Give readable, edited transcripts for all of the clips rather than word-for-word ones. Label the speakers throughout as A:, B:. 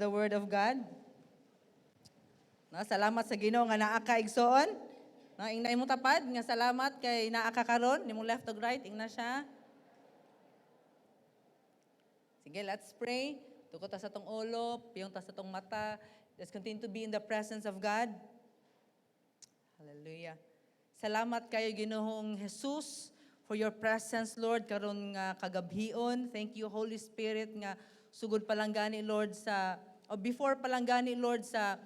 A: the Word of God. No, salamat sa Ginoo nga naa ka igsoon. No, ingna imong tapad nga salamat kay naa ka karon, nimong left to right, ingna siya. Sige, let's pray. Tukot ta sa tong ulo, piyong ta sa tong mata. Let's continue to be in the presence of God. Hallelujah. Salamat kayo Ginoong Jesus for your presence, Lord, karon nga kagabhion. Thank you, Holy Spirit, nga sugod palanggani, Lord, before palanggani, Lord, sa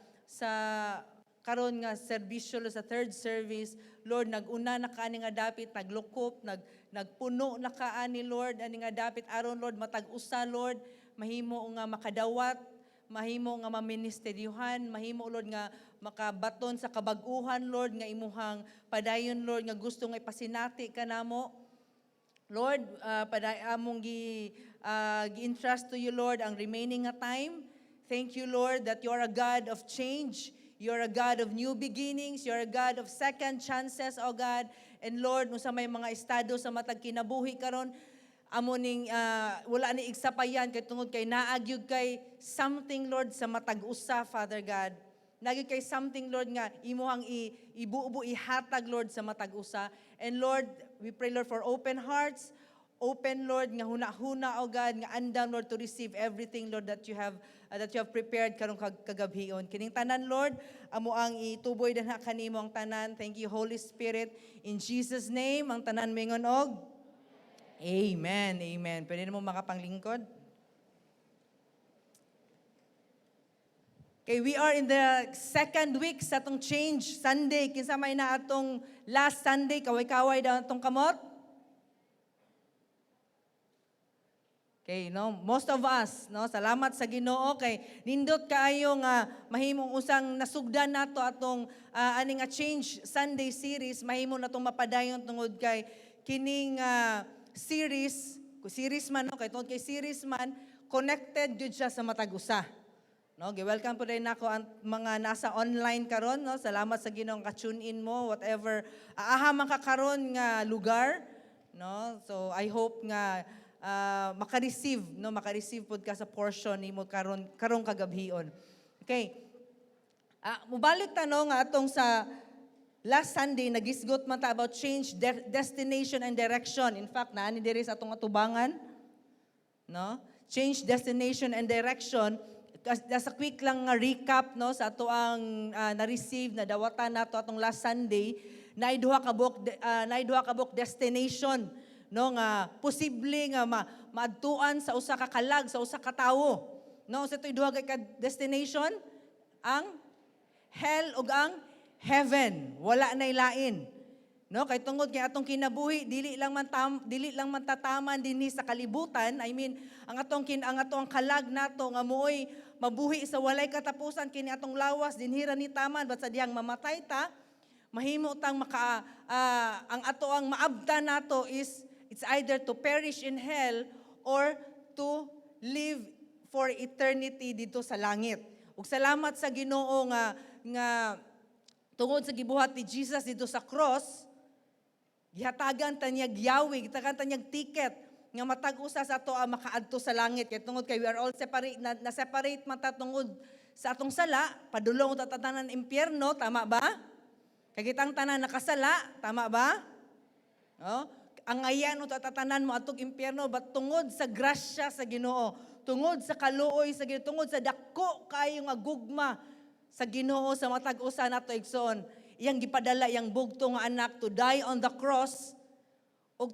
A: karon nga serbisyo sa third service, Lord, naguna na kaani nga dapit, naglukop, nagpuno na kaani, Lord, ani nga dapit aron, Lord, matag-usa, Lord, mahimo nga makadawat, mahimo nga maministeryuhan, mahimo, Lord, nga makabaton sa kabag-uhan, Lord, nga imuhang padayon, Lord, nga gusto nga ipasinati ka namo. Lord, among gi-entrust to you, Lord, ang remaining nga time. Thank you, Lord, that you are a God of change. You are a God of new beginnings. You are a God of second chances, O God. And Lord, kung sa may mga estado sa matag kinabuhi karon, amo ning wala ni igsapayan kay tungod kay naagyud kay something, Lord, sa matag-usa, Father God. Naging kay something, Lord, nga imuhang ibuubo ihatag, Lord, sa matag-usa. And Lord, we pray, Lord, for open hearts, open, Lord, nga huna-huna, O God, nga andam, Lord, to receive everything, Lord, that you have prepared karong kagabhion. Kining tanan, Lord, amo ang ituboy danha kanimo ang tanan. Thank you, Holy Spirit. In Jesus' name, ang tanan mingon og Amen. Amen. Pwede mo makapanglingkod? Okay, we are in the second week sa atong Change Sunday. Kinsa may na atong last Sunday, kaway-kaway daw atong kamot. Okay, no, most of us, no, salamat sa Ginoo kay nindot kaayo nga mahimong usang nasugdan nato atong aning nga Change Sunday series, mahimo natong mapadayon tungod kay kining series man, no, kay tungod kay series man connected jud siya sa matag-usa. No, gi-welcome po din nako ang mga nasa online karon, no. Salamat sa Ginoong ka-tune in mo whatever aha man ka karon nga lugar, no. So I hope nga maka-receive pod ka sa portion nimo karong kagabhion. Okay. Mubalik ta no nga atong sa last Sunday nagisgot man ta about change, destination and direction. In fact, naani diri sa atong atubangan, no. Change, destination and direction. As a quick lang nga recap, no, sa ato ang na-receive na dawatan nato atong last Sunday, naay duha ka buok destination, no, nga posible nga maadtuan sa usa ka kalag, sa usa ka tawo. No, sa toy duha ka destination, ang hell ug ang heaven. Wala nay lain. No, kay tungod kay atong kinabuhi dili lang man tataman dinhi sa kalibutan. I mean, ang atong kalag nato nga mooy mabuhi sa walay katapusan kini atong lawas dinhira ni taman but sa dihang mamatay ta mahimo tang ang ato ang maabtan nato is it's either to perish in hell or to live for eternity dito sa langit. Ug salamat sa Ginoo nga tungod sa gibuhat ni Jesus dito sa cross, gihatagan ta niya giyawi, gihatagan ta niya ticket nga matag-usa sa ato ang makaadto sa langit. Kay tungod kay we are all separate, na-separate man ta tungod sa atong sala, padulong ta tanan impyerno, tama ba? Kay kitang tanan nakasala, tama ba? No? Ang ayan o tatatanan mo atong impyerno, but tungod sa grasya sa Ginoo, tungod sa kaluoy sa Ginoo, tungod sa dako kayo nga gugma sa Ginoo sa matag-usa nato igsoon, iyang gipadala iyang bugto nga anak to die on the cross ug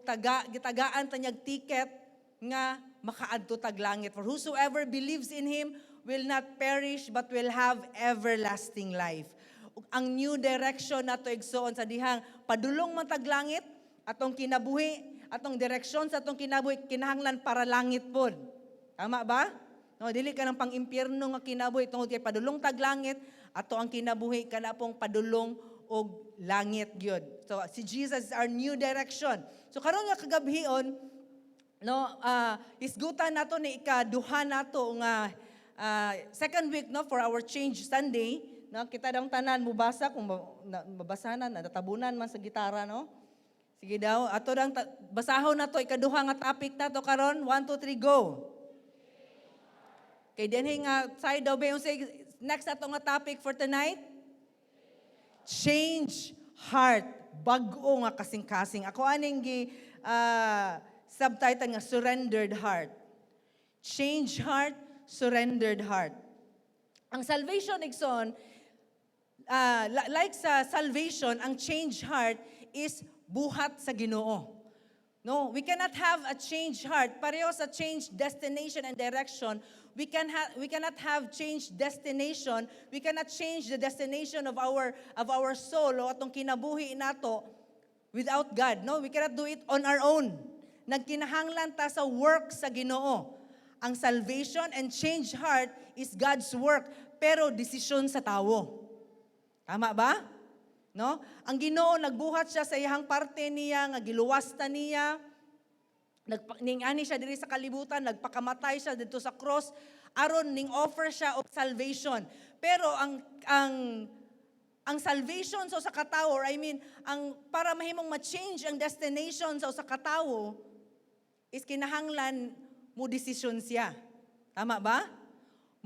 A: gitagaan ta niyag ticket nga makaadto tag langit. For whosoever believes in him will not perish but will have everlasting life. Ug ang new direction nato igsoon sa dihang padulong man tag langit atong kinabuhi, atong direksyon sa atong kinabuhi kinahanglan para langit pod. Tama ba? No, dili ka ng pang-impyerno nga kinabuhi tungod kay padulong tag langit, ato ang kinabuhi kana pong padulong og langit gyud. So si Jesus is our new direction. So karon nga kagabhion, no, isgutan nato ni ikaduha nato nga second week, no, for our Change Sunday, no, kita dang tanan mubasa kung mabasahan na natabunan man sa gitara, no. Sige daw, ato dang basahon nato ikaduha nga topic nato karon. 1 2 3 go. Kay dinhi nga side daw ba yung say next ato nga topic for tonight? Change heart. Bag-o nga kasing-kasing. Ako aning subtitle nga surrendered heart. Change heart, surrendered heart. Ang salvation igsoon, like sa salvation, ang change heart is buhat sa Ginoo. No, we cannot have a changed heart. Pareho sa changed destination and direction, we cannot have changed destination. We cannot change the destination of our soul o atong kinabuhi nato without God. No, we cannot do it on our own. Nagkinahanglan ta sa work sa Ginoo. Ang salvation and changed heart is God's work, pero desisyon sa tao. Tama ba? No? Ang Ginoo nagbuhat siya sa iyang parte niya, nga giluwasta niya. Ningani siya diri sa kalibutan, nagpakamatay siya dito sa cross aron ning offer siya of salvation. Pero ang salvation sa katawo, or I mean, ang para mahimong ma-change ang destination sa katawo is kinahanglan mo desisyon siya. Tama ba?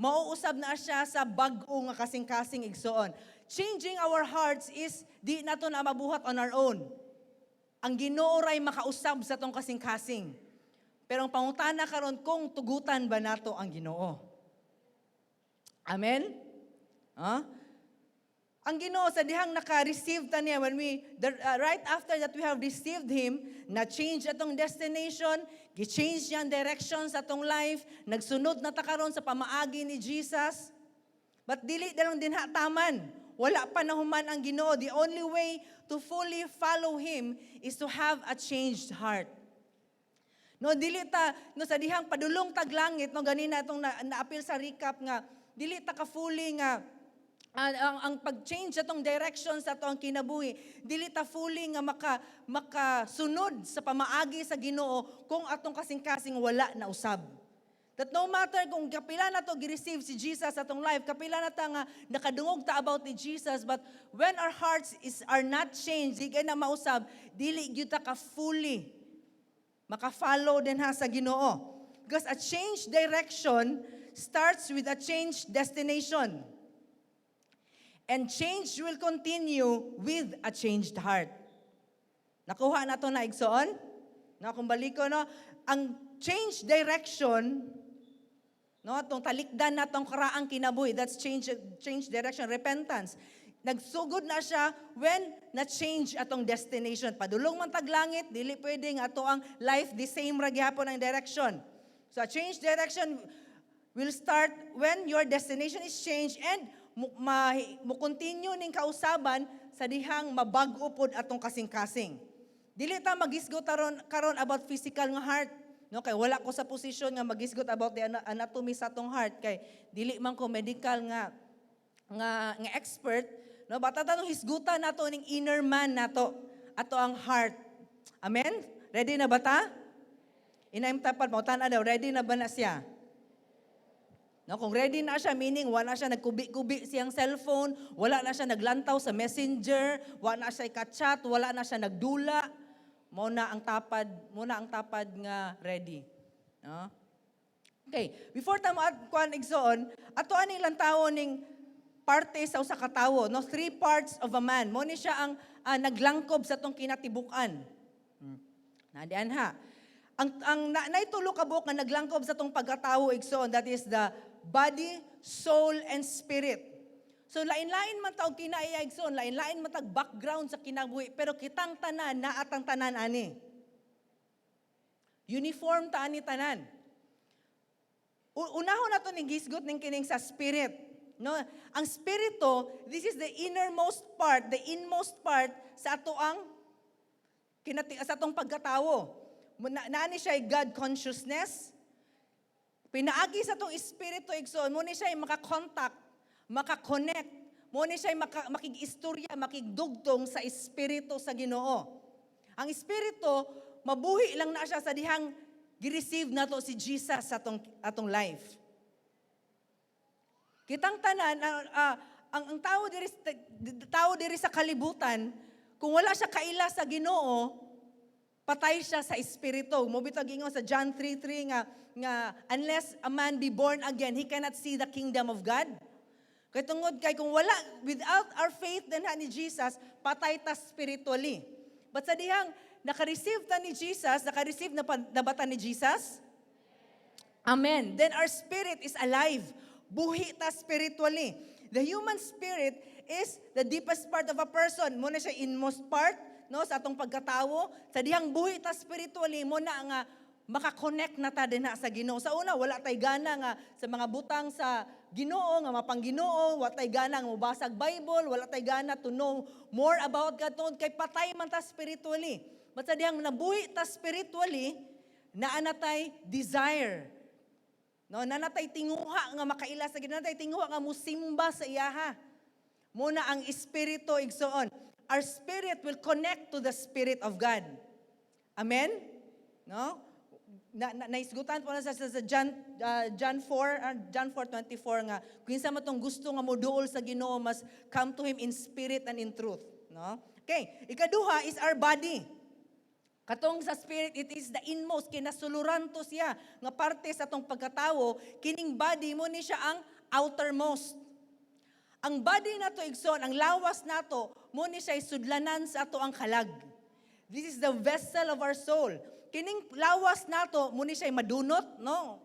A: Mauusab na siya sa bag-o nga kasing-kasing igsoon. Changing our hearts is di nato na mabuhat on our own. Ang Ginoo ray makausab sa tong kasing-kasing. Pero ang pangutana karon kung tugutan ba nato ang Ginoo? Amen? Ang Ginoo sa dihang naka-receive ta niya right after that we have received Him, na-change atong destination, gi-change niya ang direction sa atong life, nagsunod na ta karon sa pamaagi ni Jesus. But dili dalong dinha taman. Wala pa nahuman ang Ginoo. The only way to fully follow Him is to have a changed heart. No, dili ta, no, sa dihang padulong taglangit, no, ganina itong na-appeal sa recap nga, dili ta ka fully nga, ang pag-change atong direction sa atong kinabuhi, dili ta fully nga makasunod sa pamaagi sa Ginoo kung atong kasing-kasing wala na usab. That no matter kung kapila na to gi-receive si Jesus atong life, kapila na ta nga nakadungog ta about ni Jesus, but when our hearts are not changed, di na mausab, dili gyud ta ka fully maka-follow din ha sa Ginoo. Because a changed direction starts with a changed destination. And change will continue with a changed heart. Nakuha na to na igsoon? No, kung baliko, no, ang changed direction, no, tong talikdan na tong karaang kinabuhi, that's change direction, repentance. Nagsugod na siya when na-change atong destination. Padulong man taglangit, dili pwedeng ato ang life the same ra gyapon ang direction. So a change direction will start when your destination is changed and mo continue ning kausaban sa dihang mabag-o pod atong kasing-kasing. Dili ta magisgot karon about physical nga heart. No, kay wala ko sa posisyon nga magisgot about the anatomy sa atong heart, kay dili man ko medical nga expert, no, bata tanong hisgutan nato ning inner man nato, ato ang heart. Amen? Ready na ba ta? Inaim tapad mo tan daw, ready na ba na siya? No, kung ready na siya, meaning wala na siya nagkubi-kubi siyang cellphone, wala na siya naglantaw sa messenger, wala na siya ka-chat, wala na siya nagdula, muna ang tapad nga ready. No? Okay, before ta kuan igsoon, ato ani lang tawo ning parte sa usa ka tawo, no, 3 parts of a man. Mo ni siya ang naglangkob sa tong kinatibuk-an. Nadian ha. Ang naitulo ka buok nga naglangkob sa tong pagkatawo igsoon, that is the body, soul, and spirit. So lain-lain man taog kinaiya igsoon, lain-lain man tag background sa kinabuhi, pero kitang tanan na atang tanan ani. Uniform ta ani tanan. Unahon nato ning gisgot ning kining sa spirit. No, ang spirito, this is the innermost part, the inmost part sa ato ang sa atong pagkatawo. Naani siya God consciousness. Pinaagi sa atong espiritu igsoon, mo ni siya maka-contact, maka-connect, mo ni siya makig-istorya, makigdugtong sa espiritu sa Ginoo. Ang espiritu mabuhi lang na siya sa dihang gi-receive nato si Jesus sa atong life. Kitang tanan ang tao diri sa kalibutan, kung wala siya kaila sa Ginoo, patay siya sa espiritu. Mobitag ingon sa John 3:3 nga unless a man be born again, he cannot see the kingdom of God. Kay tungod kay kung wala, without our faith din ni Jesus, patay ta spiritually. But sa dihang naka-receive ta ni Jesus, naka-receive na ba ta ni Jesus? Amen. Then our spirit is alive. Buhi ta spiritually. The human spirit is the deepest part of a person. Muna siya inmost part, no, sa atong pagkatawo. Sa dihang buhi ta spiritually, muna nga makakonect na ta din sa Ginoo. Sa una, wala tay gana nga sa mga butang sa Ginoo, nga mapangginoo, wala tay gana nga mubasag Bible, wala tay gana to know more about God, tungod kay patay man ta spiritually. But sa dihang nabuhi ta spiritually, naanatay desire. No, nanatay tinguha nga makaila sa Ginoo, nanatay tinguha nga musimba sa iyaha. Muna ang espiritu igsoon. Our spirit will connect to the Spirit of God. Amen? No? Naisgutan po na sa John 4:24 nga kung sa matong gusto nga moduol sa Ginoo, must come to Him in spirit and in truth. No? Okay, ikaduha is our body. Katong sa spirit, it is the inmost, kinasuluran to siya, nga parte sa atong pagkatawo, kining body mo ni siya ang outermost. Ang body na to, igsoon, ang lawas na to, mo ni siya sudlanan sa ato ang kalag. This is the vessel of our soul. Kining lawas na to, mo ni siya madunot, no?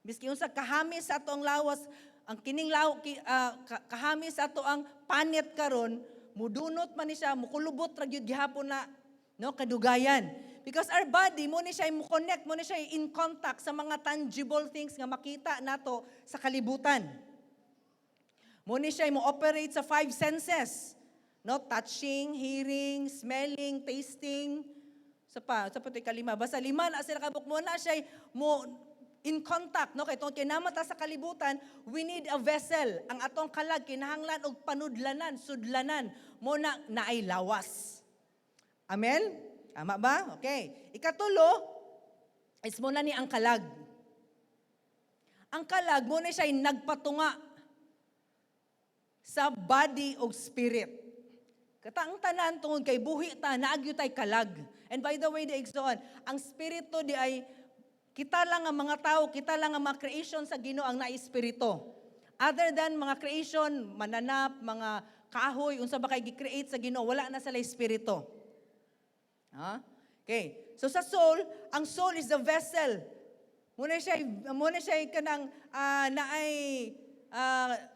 A: Biski yung sa kahamis sa ato ang lawas, ang kining kahamis sa ato ang panit karon, mudunot man ni siya, mukulubot ra gyud gihapon na, no, kadugayan. Because our body, mo ni siya mo-connect, mo ni siya in contact sa mga tangible things nga makita nato sa kalibutan. Mo ni siya mo-operate sa 5 senses. No, touching, hearing, smelling, tasting. Sa pati kalima. Basta lima na sila kabuk mo na siya mo in contact, no, kay tungod kay namata sa kalibutan, we need a vessel. Ang atong kalag kinahanglan og panudlanan, sudlanan mo na naay lawas. Amen? Tama ba? Okay. Ikatulo, is muna ni ang kalag. Ang kalag, muna siya nagpatunga sa body o spirit. Katang tanan tungod kay buhi ta, naagyo tay kalag. And by the way, igsoon, ang spirito di ay, kita lang ang mga tao, kita lang ang mga creation sa Ginoo ang naispirito. Other than mga creation, mananap, mga kahoy, unsa ba kay gi-create sa Ginoo, wala na sila espirito. Okay. So sa soul, ang soul is the vessel. Muna siya kanang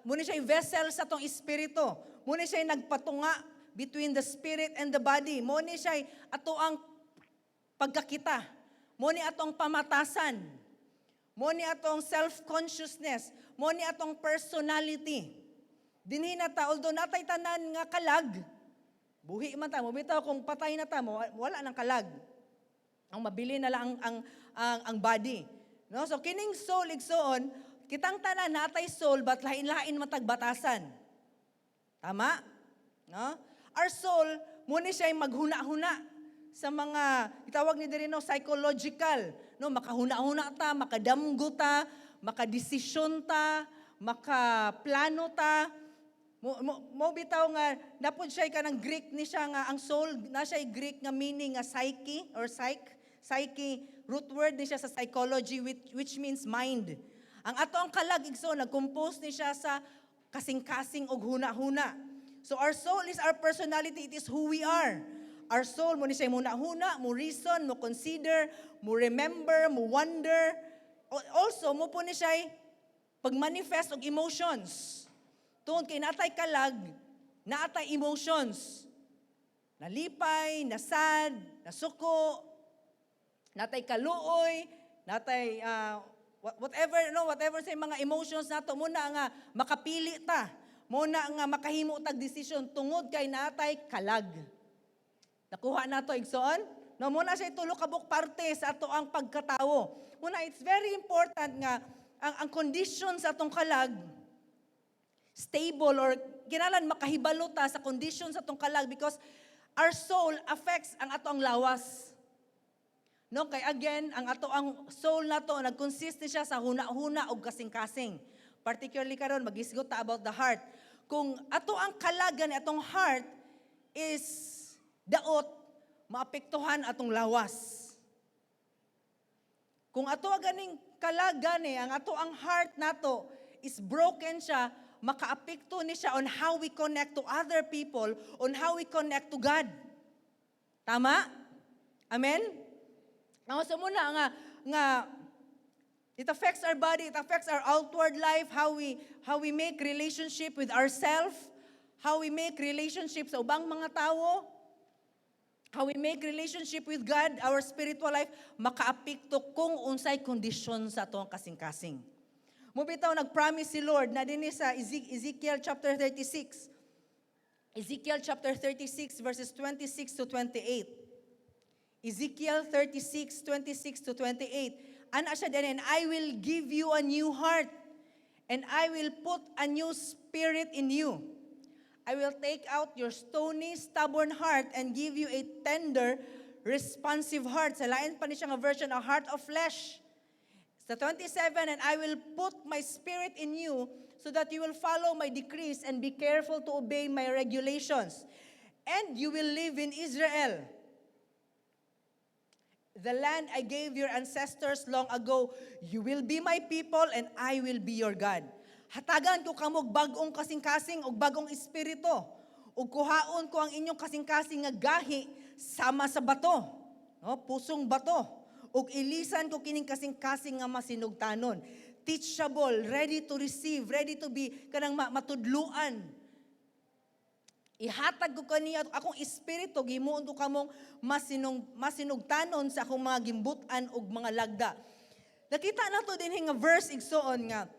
A: muna siya vessel sa tong espiritu. Muna siya nagpatunga between the spirit and the body. Muna siya ato ang pagkakita. Muna atong pamatasan. Muna atong self-consciousness. Muna atong personality. Dinhi na ta, although natay tanan nga kalag, buhi man ta, mabitaw kung patay na ta, wala nang kalag. Ang mabili na lang ang body. No? So kining soul igsoon, kitang tanan natay soul but lain-lain matagbatasan. Tama? No? Our soul, muna siya maghuna-huna sa mga, itawag ni diri no, psychological. No? Makahuna-huna ta, makadamgo ta, makadesisyon ta, makaplano ta. Mo bitaw nga napod siya kanang Greek ni siya nga ang soul na siya Greek nga meaning nga psyche or psyche root word ni siya sa psychology which means mind. Ang ato ang kalag igsoon nag-compose ni siya sa kasing-kasing og huna-huna. So our soul is our personality, it is who we are. Our soul mo ni siya huna-huna, mo reason, mo consider, mo remember, mo wonder. Also mo po ni siya pag-manifest og emotions. Tungod kay natay kalag, natay emotions. Nalipay, nasad, nasuko, natay kaluoy, natay whatever sa mga emotions nato, muna nga makapili ta, muna nga makahimo tag desisyon tungod kay natay kalag. Nakuha nato igsoon? No, muna siya tulo ka buk parte sa ato ang pagkatawo. Muna it's very important nga ang condition sa atong kalag stable or kinalan makahibalo ta sa condition sa atong kalag because our soul affects ang ato ang lawas. No, kay again, ang ato ang soul nato nag-consist siya sa huna-huna og kasing-kasing. Particularly karon magisgot ta about the heart. Kung ato ang kalagan atong heart is daot, maapektuhan atong lawas. Kung ato ganing kalagani, ang ato ang heart nato is broken siya, makaapekto ni siya on how we connect to other people, on how we connect to God. Tama? Amen? So muna nga it affects our body, it affects our outward life, how we make relationship with ourselves, how we make relationship sa ubang mga tao, how we make relationship with God, our spiritual life, makaapekto kung unsay kondisyon sa atong kasing-kasing. Mubitaw nag-promise si Lord na dinhi sa Ezekiel chapter 36. Ezekiel chapter 36 verses 26 to 28. Ezekiel 36, 26 to 28. Ana siya din, and I will give you a new heart, and I will put a new spirit in you. I will take out your stony, stubborn heart and give you a tender, responsive heart. Sa lain pa ni siya nga version, a heart of flesh. Sa 27, and I will put my spirit in you so that you will follow my decrees and be careful to obey my regulations. And you will live in Israel, the land I gave your ancestors long ago. You will be my people and I will be your God. Hatagan ko kamog bagong kasing-kasing o bagong espiritu. O kuhaon ko ang inyong kasing-kasing nga gahi sama sa bato. No? Pusong bato. O ilisan ko kining kasing-kasing nga masinugtanon. Teachable, ready to receive, ready to be kanang matudluan. Ihatag ko kaniya akong espiritu, gimuon ko kamong masinugtanon sa akong mga gimbutan ug mga lagda. Nakita nato din nga verse igsoon nga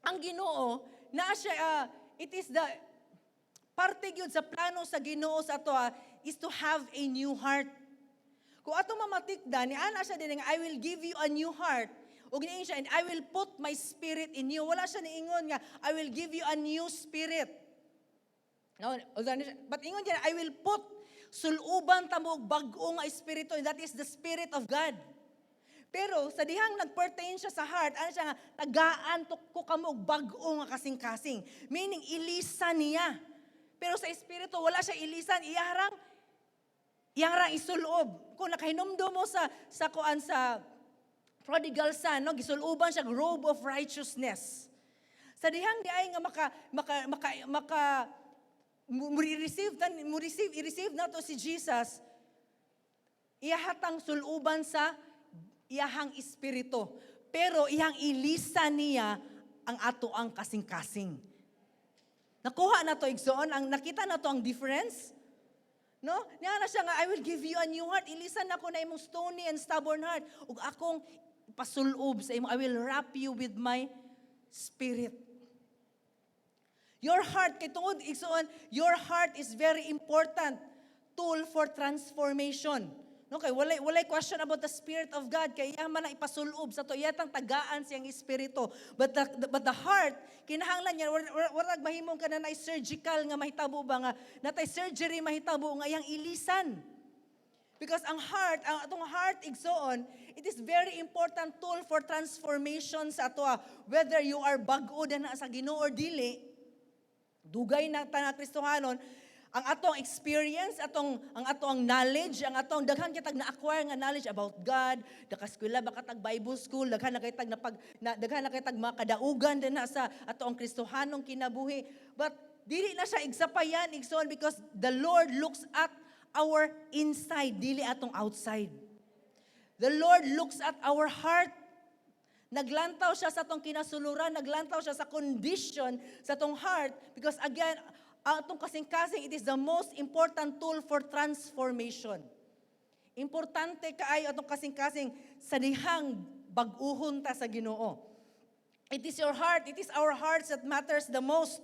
A: ang Ginoo na siya it is the parte gyud sa plano sa Ginoo sa ato is to have a new heart. Kung ato mamatikda ni ana siya din nga I will give you a new heart. Ug niin siya and I will put my spirit in you. Wala siya niingon nga I will give you a new spirit. No, but ingon diyan I will put suluban ta mo og bag-o nga espiritu, and that is the Spirit of God. Pero sa dihang nagpertain siya sa heart, ano siya nga, tagaan ko kamo og bag-o nga kasing-kasing. Meaning, ilisan niya. Pero sa espiritu, wala siya ilisan. Iyaharang isulob. Kung nakahinumdo mo sa prodigal son, no, gisuluban siya, robe of righteousness. Sa dihang di ay nga i-receive na to si Jesus, iyahatang suluban sa iyahang espiritu. Pero iyang ilisan niya ang ato ang kasing-kasing. Nakuha na to igsoon, nakita na to ang difference. No? Niya na siya nga, I will give you a new heart. Ilisan na ko na imong stony and stubborn heart. Ug akong pasulob sa imo, I will wrap you with my spirit. Your heart, kay tungod igsoon, your heart is very important tool for transformation. No, kay walay question about the Spirit of God, kay iya man ang ipasulob sa to, iyatang tagaan siyang espiritu. But the heart, kinahanglan niya, warag mahimong ka na surgical nga mahitabo ba nga, natay surgery mahitabo nga iyang ilisan. Because ang atong heart igsoon, it is very important tool for transformation sa ato. Whether you are bag-o na sa Ginoo or dili, dugay na tanang Kristohanon, ang atong experience, ang atong knowledge, ang atong daghan kitag na-acquire nga knowledge about God, dakaskwela ba katag Bible school, daghan na kitag makadaugan din na sa atong Kristohanong kinabuhi. But dili na siya igsapayan, igsoon, because the Lord looks at our inside, dili atong outside. The Lord looks at our heart. Naglantaw siya sa atong kinasuluran, naglantaw siya sa condition sa atong heart, because again, atong kasing-kasing, it is the most important tool for transformation. Importante kaayo atong kasing-kasing sa dihang bag-uhon ta sa Ginoo. It is your heart, it is our hearts that matters the most.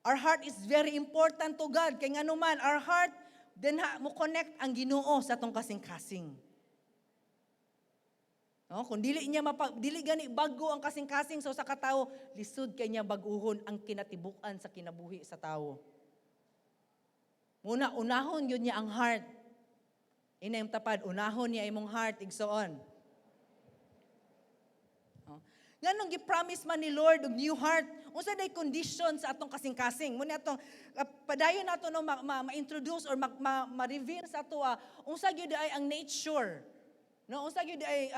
A: Our heart is very important to God. Kaya nga naman, our heart, then mo connect ang Ginoo sa atong kasing-kasing. No, kung dili gani bago ang kasing-kasing sa katao, lisod kay niya bag-uhon ang kinatibukan sa kinabuhi sa tao. Unahon yun niya ang heart. Inayong tapad, unahon niya imong heart, igsoon. No? Nganong gi-promise man ni Lord og new heart. Unsa day condition sa atong kasing-kasing? Muna atong padayon nato no ma-introduce or ma-reveal sa ato unsa gyud ay ang nature. No, unsa gyud ay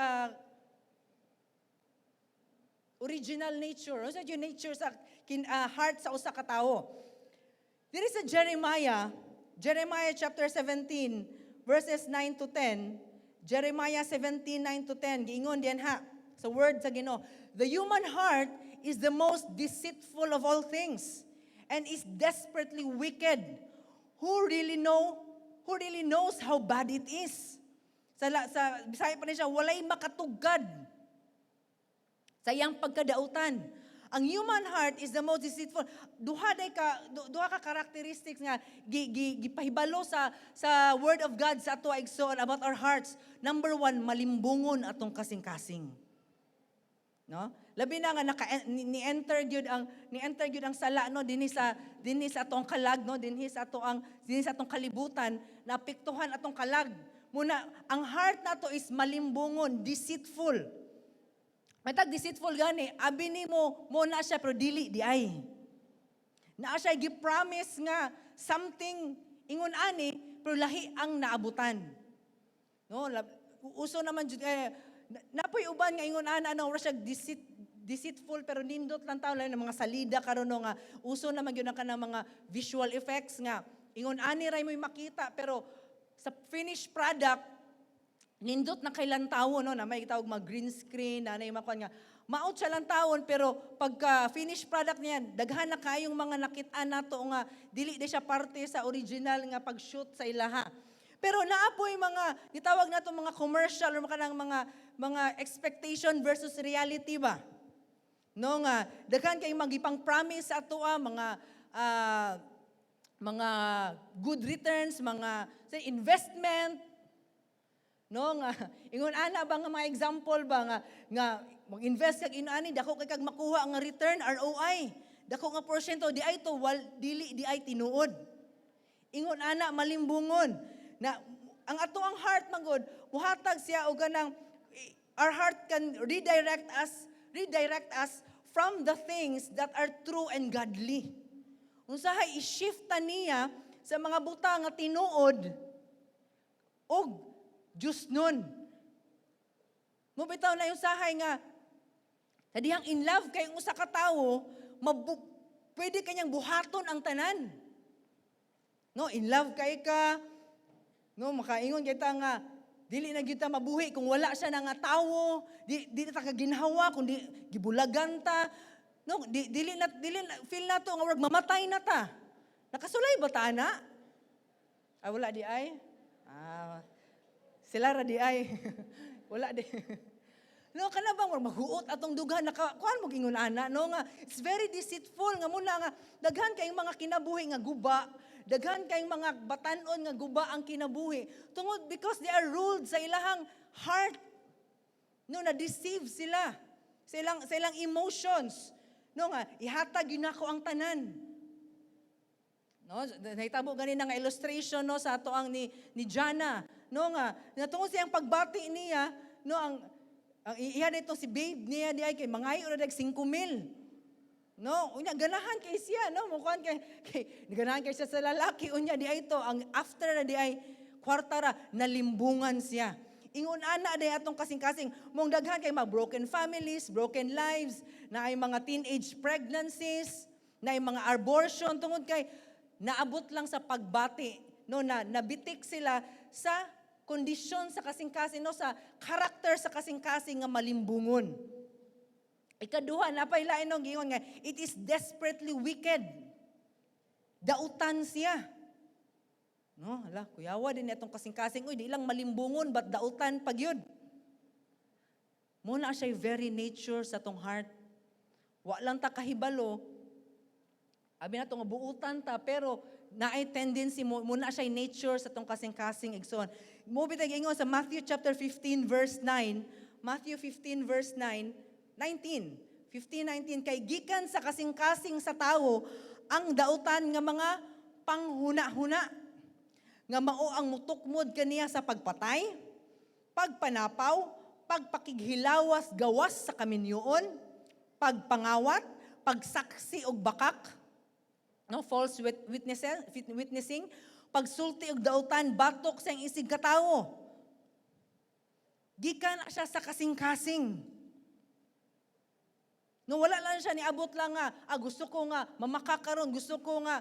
A: original nature. Unsa gyud nature sa heart sa usa ka tawo. Diri sa Jeremiah chapter 17 verses 9 to 10. Jeremiah 17, 9 to 10. Giingon diyan ha sa word sa Ginoo. The human heart is the most deceitful of all things and is desperately wicked. Who really knows how bad it is? Sa Bisaya pa niya, walay makatugad sa iyang pagkadautan. Ang human heart is the most deceitful. Duha ka characteristics nga gipahibalo sa word of God sa ato igsoon about our hearts. Number 1, malimbungon atong kasing-kasing. No? Labi na nga ni-enter gyud ang sala no dinhi sa atong kalag no dinhi sa atong kalibutan naapektuhan atong kalag. Muna ang heart nato is malimbungon, deceitful. Matag deceitful gani, abi nimo mo na siya pero dili di ay. Naa siya gi-promise nga something ingon ani pero lahi ang naabutan. No, uso naman jud napoy uban nga ingon ana siya deceitful pero nindot lang taon lang ng mga salida karon nga uso naman gyud ang kanang mga visual effects nga ingon ani ray mo'y makita pero sa finished product nindot na kay lantawon no na may gitawag mag green screen na makuan nga maot siya lantawon pero pagka finished product niya daghan na kayong mga nakit-an nato nga dili di siya parte sa original nga pag-shoot sa ilaha. Pero naapoy mga gitawag nato mga commercial or kanang mga expectation versus reality ba. No nga daghan kay magipang promise sa ato mga good returns, mga say investment. No nga ingon ana ba nga mga example ba nga mag-invest kag inani dako kay kag makuha nga return ROI. Dako nga porsyento di ay to dili di ay tinuod. Ingon ana malimbungon na ang ato ang heart magod muhatag siya og ganang our heart can redirect us from the things that are true and godly. Unsahay i-shift ta niya sa mga buta nga tinuod og Diyos nun. Mubitaw na yung sahay nga kadihang in love kay usa ka tawo pwede kanyang buhaton ang tanan. No, in love kay ka. No, makaingon kita nga dili na kita mabuhi kung wala siya na nga tawo, di ta kaginhawa kundi gibulagan ta. No, dili na feel nato nga wag mamatay na ta. Nakasulay ba ta na? Ay wala di ay. Sila ra di ay. Wala di. No, kana bang maghuot atong dughan kuan mo gingon ana no nga it's very deceitful nga muna nga daghan kayong mga kinabuhi nga guba. Daghan kayong mga batanon nga guba ang kinabuhi. Tungod because they are ruled sa ilahang heart. No, na-deceive sila. Sa ilang emotions. No nga, ihatag yun ako ang tanan. No, nahitabo ganin nga illustration no sa ato ang ni Jana. No nga, natungod siyang pagbati niya, no ang iya dito si babe niya di ay kay mangayo ra dag 5,000. No, unya ganahan kay siya, no, mukuan kay ganahan kay siya sa lalaki unya di ay to ang after na di ay kwarta ra nalimbungan siya. Ingon ana day atong kasing-kasing mong daghan kay mga broken families, broken lives, na ay mga teenage pregnancies, na ay mga abortion tungod kay naabot lang sa pagbati, no, na nabitik sila sa kondisyon sa kasing-kasing, no, sa karakter sa kasing-kasing nga malimbungon. Ikaduha, napailain nung gingon nga, it is desperately wicked. Dautan siya. No, hala, kuyawa din itong kasing-kasing, uy, di lang malimbungon, but dautan pag yun. Muna siya very nature sa tong heart. Wa lang ta kahibalo, abi na itong buutan ta, pero naay tendency muna siya nature sa tong kasing-kasing igsoon. Mo bitay gingon sa Matthew chapter 15 verse 9, Matthew 15 verse 15:19 kay gikan sa kasing-kasing sa tawo ang dautan nga mga panghuna-huna nga mao ang mutukmod kaniya sa pagpatay, pagpanapaw, pagpakighilawas gawas sa kaminyoon, pagpangawat, pagsaksi og bakak, no, false witnessing, pagsulti og dautan, batok sa isig katawo. Gikan na siya sa kasing-kasing. No, wala lang siya, niabot lang nga, gusto ko nga mamakakaron, gusto ko nga,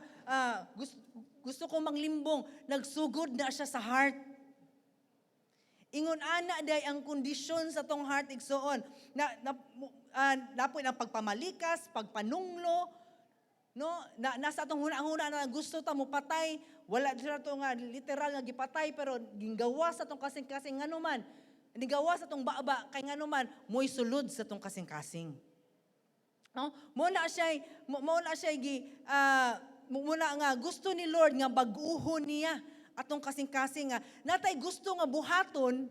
A: gusto ko manglimbong. Nagsugod na siya sa heart. Ingon ana day ang kondisyon sa tong heart igsoon. Napoy ang pagpamalikas, pagpanunglo, no? Nasa atong huna-huna na gusto ta mo patay, wala dira to nga literal nga gipatay pero gingawa sa tong kasing-kasing nganuman. Nigawa sa tong baba kay nganuman mo'y sulod sa tong kasing-kasing. No? Muna nga gusto ni Lord nga baguhon niya atong kasing-kasing nga natay gusto nga buhaton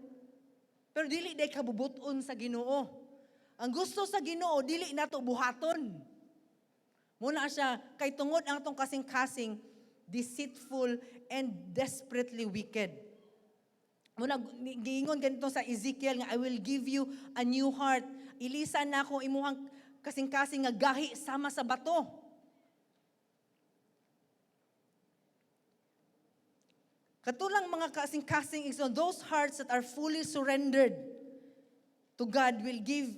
A: pero dili day kabubuton sa Ginoo. Ang gusto sa Ginoo dili nato buhaton. Muna siya kay tungod ang atong kasing-kasing deceitful and desperately wicked. Muna giingon ganito sa Ezekiel nga I will give you a new heart. Ilisan nako imuhang kasing-kasing nga gahi sama sa bato. Katulang mga kasing-kasing, those hearts that are fully surrendered to God will give.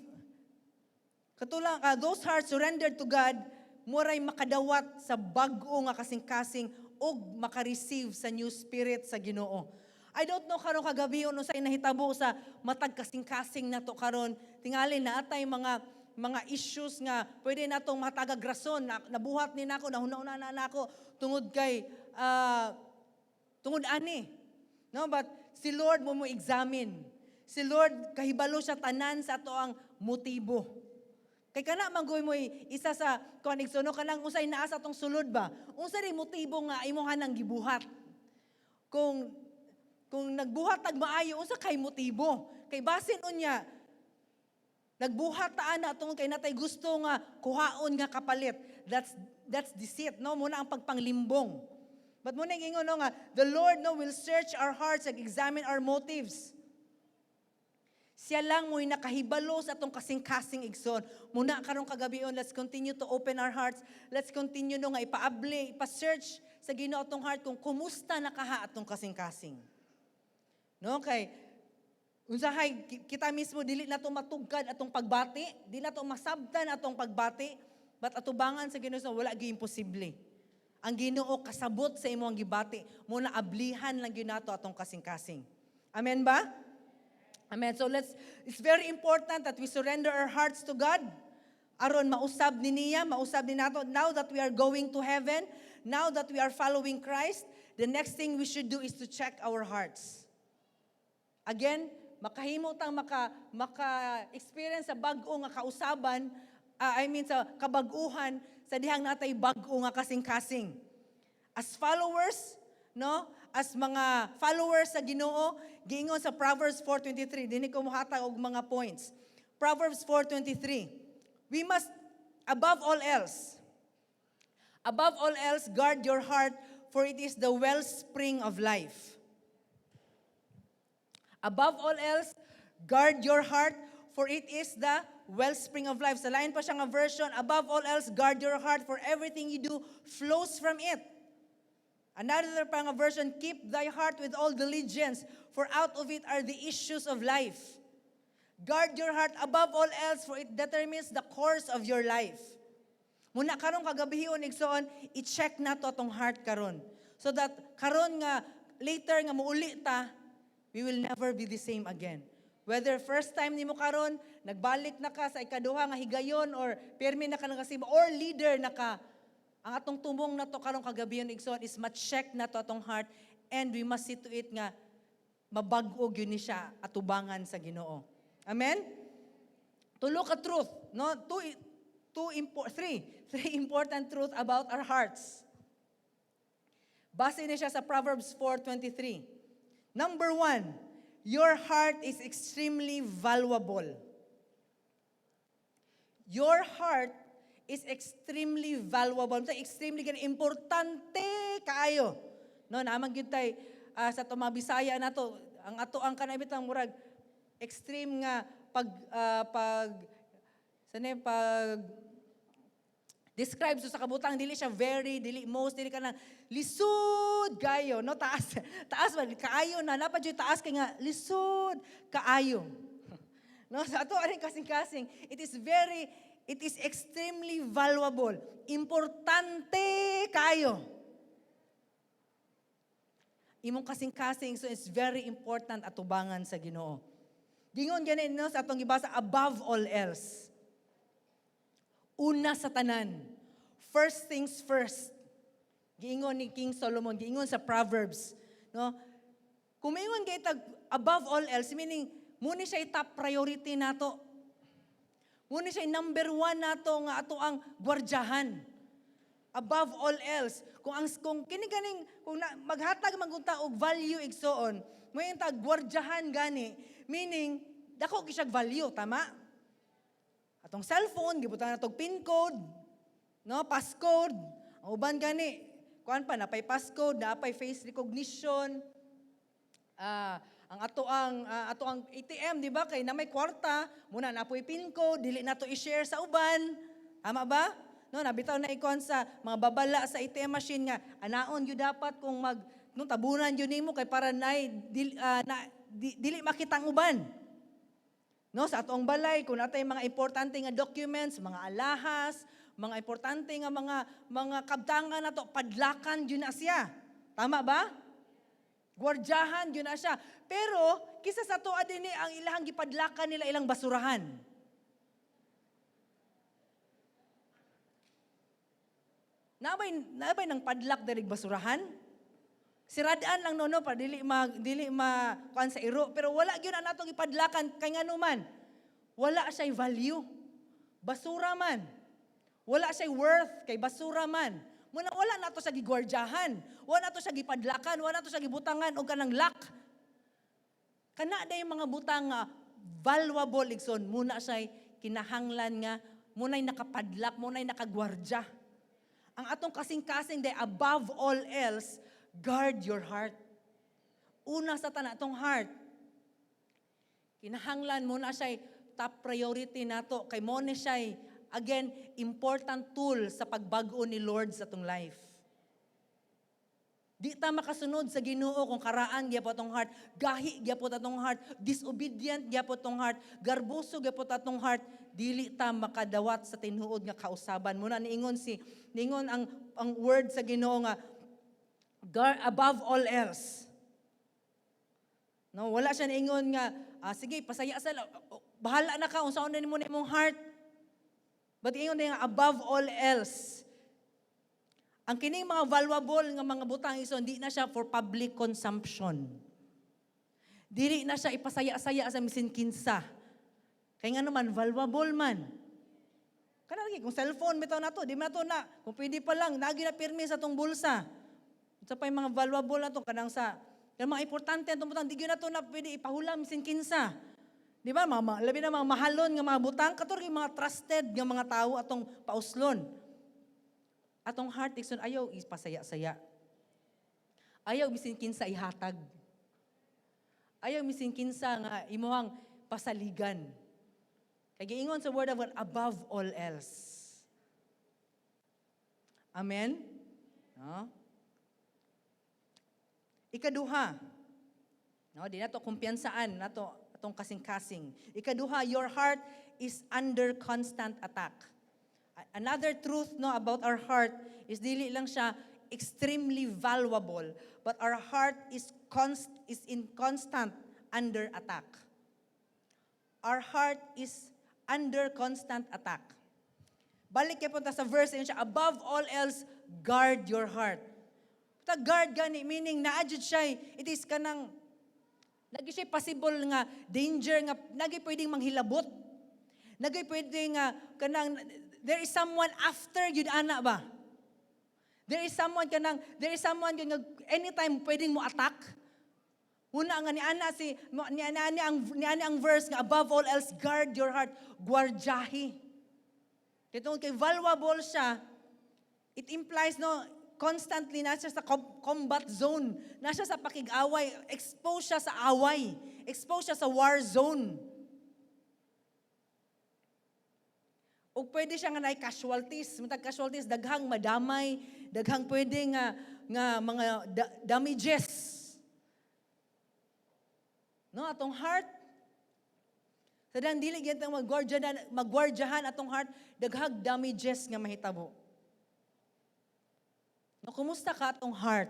A: Katulang, those hearts surrendered to God, muray makadawat sa bag-o nga kasing-kasing o makareceive sa new spirit sa Ginoo. I don't know karon kagabi no sa nahitabo sa matag kasing-kasing nato karon. Tingali na atay mga issues nga pwede natong matagag rason nabuhat ni nako nahuna-una na nako tungod kay tungod ani. No, but si Lord mo examine. Si Lord kahibalo siya tanan sa ato ang motibo. Kay kana manggoy mo isa sa koneksono kanang usay naa sa atong sulod ba? Unsa ri motibo nga imong nang gibuhat? Kung nagbuhat tag maayo unsa kay motibo? Kay basin unya nagbuhat ta ana tungod kay natay gusto nga kuhaon nga kapalit. That's deceit, no? Muna ang pagpanglimbong. But muna ingon no nga the Lord no will search our hearts and examine our motives. Siya lang mo'y nakahibalo sa atong kasing-kasing igsoon. Muna karong kagabion, let's continue to open our hearts. Let's continue no nga ipaable, ipa-search sa Ginoo atong heart kung kumusta nakaha atong kasing-kasing. No, kay unsahay kita mismo dili nato matugkad atong pagbati, dili nato masabtan atong pagbati, but atubangan sa Ginoo wala gi imposible. Ang Ginoo kasabot sa imong gibati, muna ablihan lang gyud nato atong kasing-kasing. Amen ba? Amen. So it's very important that we surrender our hearts to God. Aron mausab ni niya, mausab ni nato. Now that we are going to heaven, now that we are following Christ, the next thing we should do is to check our hearts. Again, makahimo tang maka-experience sa bag-o nga kausaban, sa kabaguhan sa dihang natay bag-o nga kasing-kasing. As followers, no? As mga followers sa Ginoo, giingon sa Proverbs 4:23, dinhi ko mohatag og mga points. Proverbs 4:23. We must above all else, guard your heart, for it is the wellspring of life. Above all else, guard your heart, for it is the wellspring of life. Sa lain pa siya nga version, above all else, guard your heart, for everything you do flows from it. Another pang version, keep thy heart with all diligence, for out of it are the issues of life. Guard your heart above all else, for it determines the course of your life. Muna karon kagabihon igsoon, i-check nato atong heart karon. So that karon nga later nga muuli ta, we will never be the same again. Whether first time nimo karon, nagbalik na ka sa ikaduha nga higayon or permi na ka nagasiba or leader na ka, ang atong tumong na to karong kagabiyon igsoon is ma-check na to atong heart and we must see to it nga mabag-o gyud ni siya atubangan sa Ginoo. Amen? Tulo ka truth, no? Three important truth about our hearts. Base ni siya sa Proverbs 4:23. Number 1, your heart is extremely valuable. Your heart is extremely valuable. Extremely importante kaayo. No, naman gyud tay sa to mga Bisaya nato, ang ato ang kanabit ang murag extreme nga pag Sana pag describe so sa kabutang, dili siya very, dili most, dili ka na lisod kayo, no? Taas, taas ba, kaayo na, napad yung taas kay nga, lisod, kaayo. No? Sa ato, aring kasing-kasing, it is extremely valuable. Importante kayo. Imong kasing-kasing, so it's very important atubangan sa Ginoo. Gingon ganin no, sa atong gibasa, above all else. Una sa tanan. First things first. Giingon ni King Solomon, giingon sa Proverbs, no? Kung maingon kay tag above all else, meaning muni siya top priority nato. Muni siya number 1 nato nga ato ang gwardyahan. Above all else. Kung kini-ganing kung maghatag magunta og value igsoon, mo yung tag gwardyahan gani, meaning dako kisag value, tama? Atong cellphone, gibutan na itong PIN code, no? Passcode. Ang uban gani, kuan pa, napay passcode, napay face recognition. Ang ato ang ATM, di ba? Kay na may kwarta, muna napoy PIN code, dili na to i-share sa uban. Tama ba? No, nabitaw na ikon sa mga babala sa ATM machine nga, anaon yun dapat kung tabunan yun nimo kay para dili makitang uban. No, sa atong balay, kung natay mga importante nga documents, mga alahas, mga importante nga mga kabtangan nato, padlakan yun na siya. Tama ba? Gwardyahan yun na siya. Pero, kisa sa tuwa din ang ilahang gipadlakan nila ilang basurahan. Nabay ng padlak diri basurahan? Siradaan lang nono pa dili kuan sa iro, pero wala gyud na natong ipadlakan kay nganuman. Wala siya value. Basura man. Wala siya worth kay basura man. Muna wala nato sa gigwardyahan. Wala nato sa gipadlakan, wala nato sa gibutangan og kanang lock. Kana day mga butang nga valuable igsoon, muna siya kinahanglan nga munay nakapadlak, munay nakagwardya. Ang atong kasing-kasing day above all else, guard your heart. Una sa tanatong heart. Kinahanglan mo na siya top priority nato kay mo ni siya again important tool sa pagbag-o ni Lord sa atong life. Di ta makasunod sa Ginoo kung karaan gyapon atong heart, gahi gyapon atong heart, disobedient gyapon atong heart, garboso gyapon atong heart, dili ta makadawat sa tinuod nga kausaban. Muna niingon ang word sa Ginoo nga above all else. No, wala siya naingon nga, sige, pasaya sa, bahala na ka, unsaon na mo na imong heart. But ingon nga, above all else. Ang kining mga valuable nga mga butang ison, di na siya for public consumption. Dili na siya ipasaya-saya sa misin kinsa. Kaya nga naman, valuable man. Kana lagi, kung cellphone, bitaw na to, di na to na. Kung pwede pa lang, nagi na pirmi sa tong bulsa. Sa pa yung mga valuable na to, kanang mga importante na itong butang, di na to na pwede ipahulam sin kinsa. Di ba? Labi na mga mahalon nga mga butang, kator yung mga trusted nga mga tao atong pauslon. Atong heart, ikson, ayaw ipasaya-saya. Ayaw misin kinsa ihatag. Ayaw misin kinsa nga imuhang pasaligan. Kaya giingon sa word of God, above all else. Amen? No? Ikaduha, no, di nato kumpiyansaan nato atong kasing-kasing. Ikaduha, your heart is under constant attack. Another truth no about our heart is dili lang siya extremely valuable, but our heart is in constant under attack. Our heart is under constant attack. Balik kay punta sa verse siya, above all else, guard your heart. Guard gani, meaning naadjud siya, it is kanang, nagi siya possible nga danger, nga nagi pwedeng manghilabot. Nagi pwedeng nga, kanang, there is someone after yun ana ba? There is someone nga anytime pwedeng mo attack. Una nga ni ana ang verse nga, above all else, guard your heart, gwardyahi. Kaya valuable siya, it implies no, constantly nasa sa combat zone, nasa sa pakig-away, exposed siya sa away, exposed siya sa war zone. O pwede siya nga na casualties, matag casualties, daghang madamay, daghang pwede nga mga damages. No, atong heart, sadang dili gyud magwardyahan atong heart, daghang damages nga mahitabo. No, kumusta ka atong heart?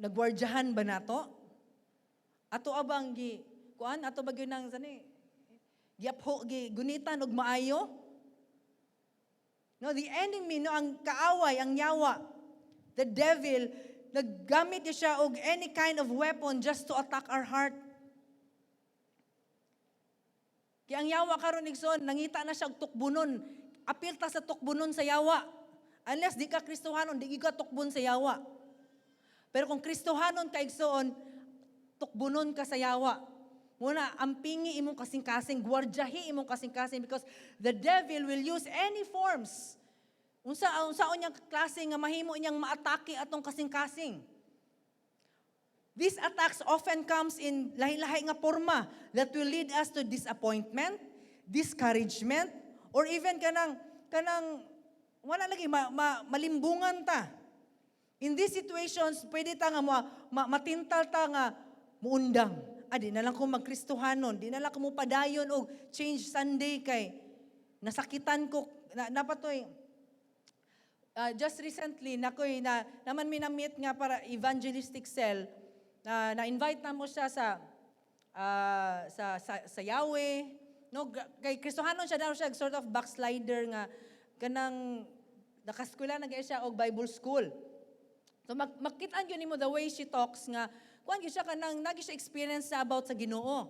A: Nagwardyahan ba nato? Ato abang ato ba gyud nang sani? Gunitan og maayo. No, the enemy, no, ang kaaway, ang yawa, the devil, naggamit siya og any kind of weapon just to attack our heart. Kaya ang yawa karon igsoon, nangita na siya og tukbunon. Apil ta sa tukbunon sa yawa. Unless di ka Kristohanon, di ka tukbon sa yawa. Pero kung Kristohanon ka igsoon, tukbunon ka sa yawa. Muna, ampingi imong kasing-kasing, gwardyahi imong kasing-kasing because the devil will use any forms. Unsaon niyang klase nga mahimo niyang maatake atong kasing-kasing. These attacks often comes in lahi-lahi nga porma that will lead us to disappointment, discouragement, or even kanang wala lagi malimbungan ta. In these situations, pwede ta nga matintal ta nga muundang. Di na lang ko magkristohanon, di na lang ko mo padayon o change Sunday kay nasakitan ko, napatoy. Just recently, naman minamit nga para evangelistic cell, na-invite na mo siya sa Yahweh. No, kay kristohanon siya daw siya, sort of backslider nga, kanang nakaskula na siya og Bible school. So makitaan yun mo the way she talks nga, kuan gyud siya kanang nagi siya experience sa about sa Ginoo.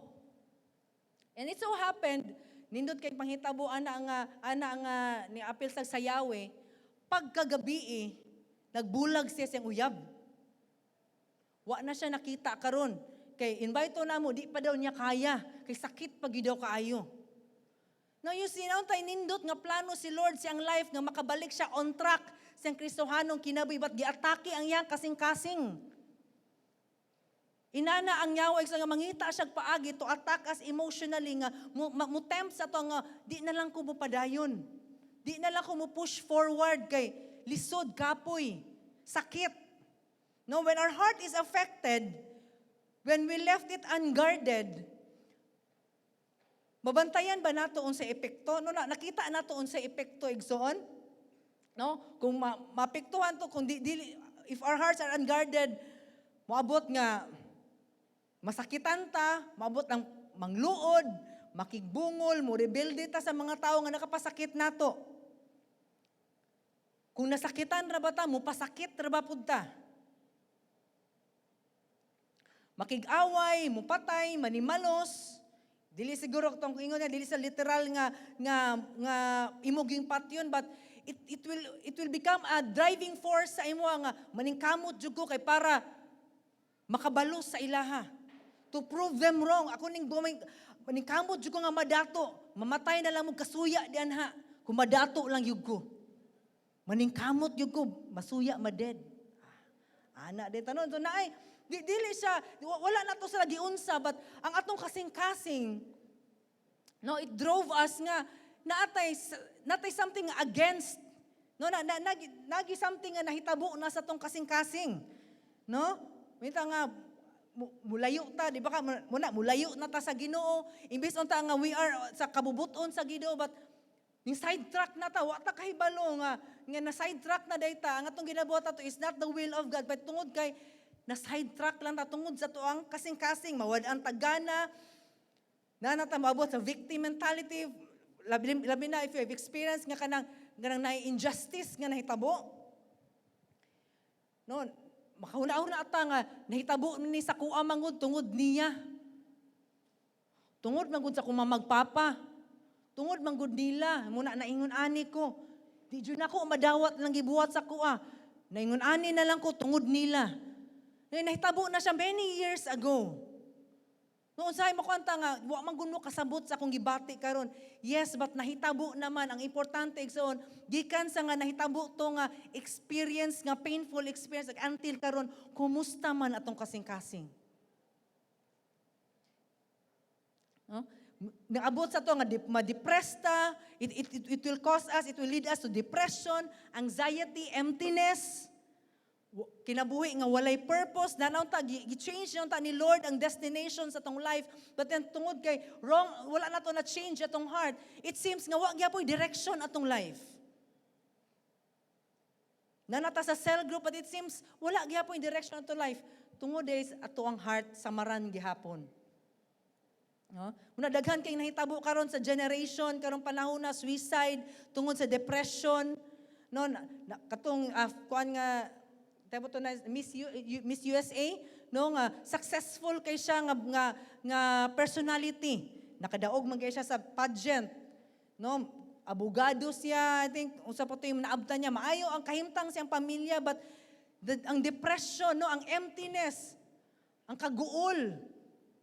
A: And it so happened nindot kay panghitabo ana nga ni apil sa Yahweh, pagkagabi nagbulag siya siyang uyab. Wa na siya nakita karon kay invite na mo di pa daw niya kaya kay sakit pag daw kaayo. Now you see now tay nindot nga plano si Lord siyang life nga makabalik siya on track siyang Kristohanong kinabuhi but giatake ang iyang kasing-kasing. Inana ang yawa sa nga mangita siya paagi to attack us emotionally nga mo tempt sa to nga di na lang ko mo padayon. Di na lang ko mo push forward kay lisod kapoy, sakit. No, when our heart is affected, when we left it unguarded, mabantayan ba nato unsa epekto? No, nakita nato unsa epekto igsoon? No, kung mapektuhan to kung if our hearts are unguarded, moabot nga masakitan ta, maabot ang mangluod, makigbungol, mo rebelde ta sa mga tao nga nakapasakit nato. Kung nasakitan ra ba ta, mo pasakit ra ba pud ta? Makig-away, mo patay, manimalos. Dili siguro tong ingon na dili sa literal nga imuging patyon, but it will become a driving force sa imo nga maningkamot jud ko kay para makabalos sa ilaha. To prove them wrong. Ako maningkamot jud ko nga madato. Mamatay na lang mo kasuya diyan ha. Kung madato lang yug ko. Maningkamot yug ko, masuya maded. Ana de tanon so naay dili siya wala na to sa giunsa but ang atong kasing-kasing no it drove us nga natay something against no nagi something nga nahitabo na sa tong kasing-kasing no minta nga mulayo ta di ba mulayo na ta sa Ginoo imbes unta nga we are sa kabubuton sa Ginoo but ning sidetrack na ta wa ta kahibalo nga na sidetrack na dayta ang atong ginabuhat ato is not the will of God but tungod kay na sidetrack lang ta tungod sa tuang kasing-kasing mawad-an tagana na maabot sa victim mentality labi na if you have experience nga kanang na injustice nga nahitabo no makahuna-una ata nga nahitabo ni sa kuha mangud tungod niya tungod mangud sa kumamagpapa tungod mangud nila muna naingon ani ko di jud nako madawat lang gibuhat sa kuha naingon ani na lang ko tungod nila nahitabo na siya many years ago. Noon sa makwanta nga, wa man gud mo kasabot sa akong gibati karon. Yes, but nahitabo naman ang importante igsoon, gikan sa nga nahitabo to nga experience nga painful experience until karon kumusta man atong kasing-kasing. No? naabot sa to nga ma-depressed ta, it will cause us, it will lead us to depression, anxiety, emptiness, kinabuhi nga walay purpose, nanaw ta, gi-change naman ta ni Lord ang destination sa tong life, but then tungod kay wrong, wala na to na change atong heart, it seems nga wag gyapon direction atong life. Nanata sa cell group, but it seems wala gyapon direction atong life, tungod is ato ang heart samaran gihapon. No? Muna daghan kay nahitabo karon sa generation, karong panahon na suicide, tungod sa depression, no, katong kuan nga tabo to na Miss USA, no, nga successful kay siya nga personality. Nakadaog man kay siya sa pageant, no? Abogado siya, I think usa pa to yung naabtan niya, maayo ang kahimtang siyang pamilya, but ang depression, no, ang emptiness, ang kaguol,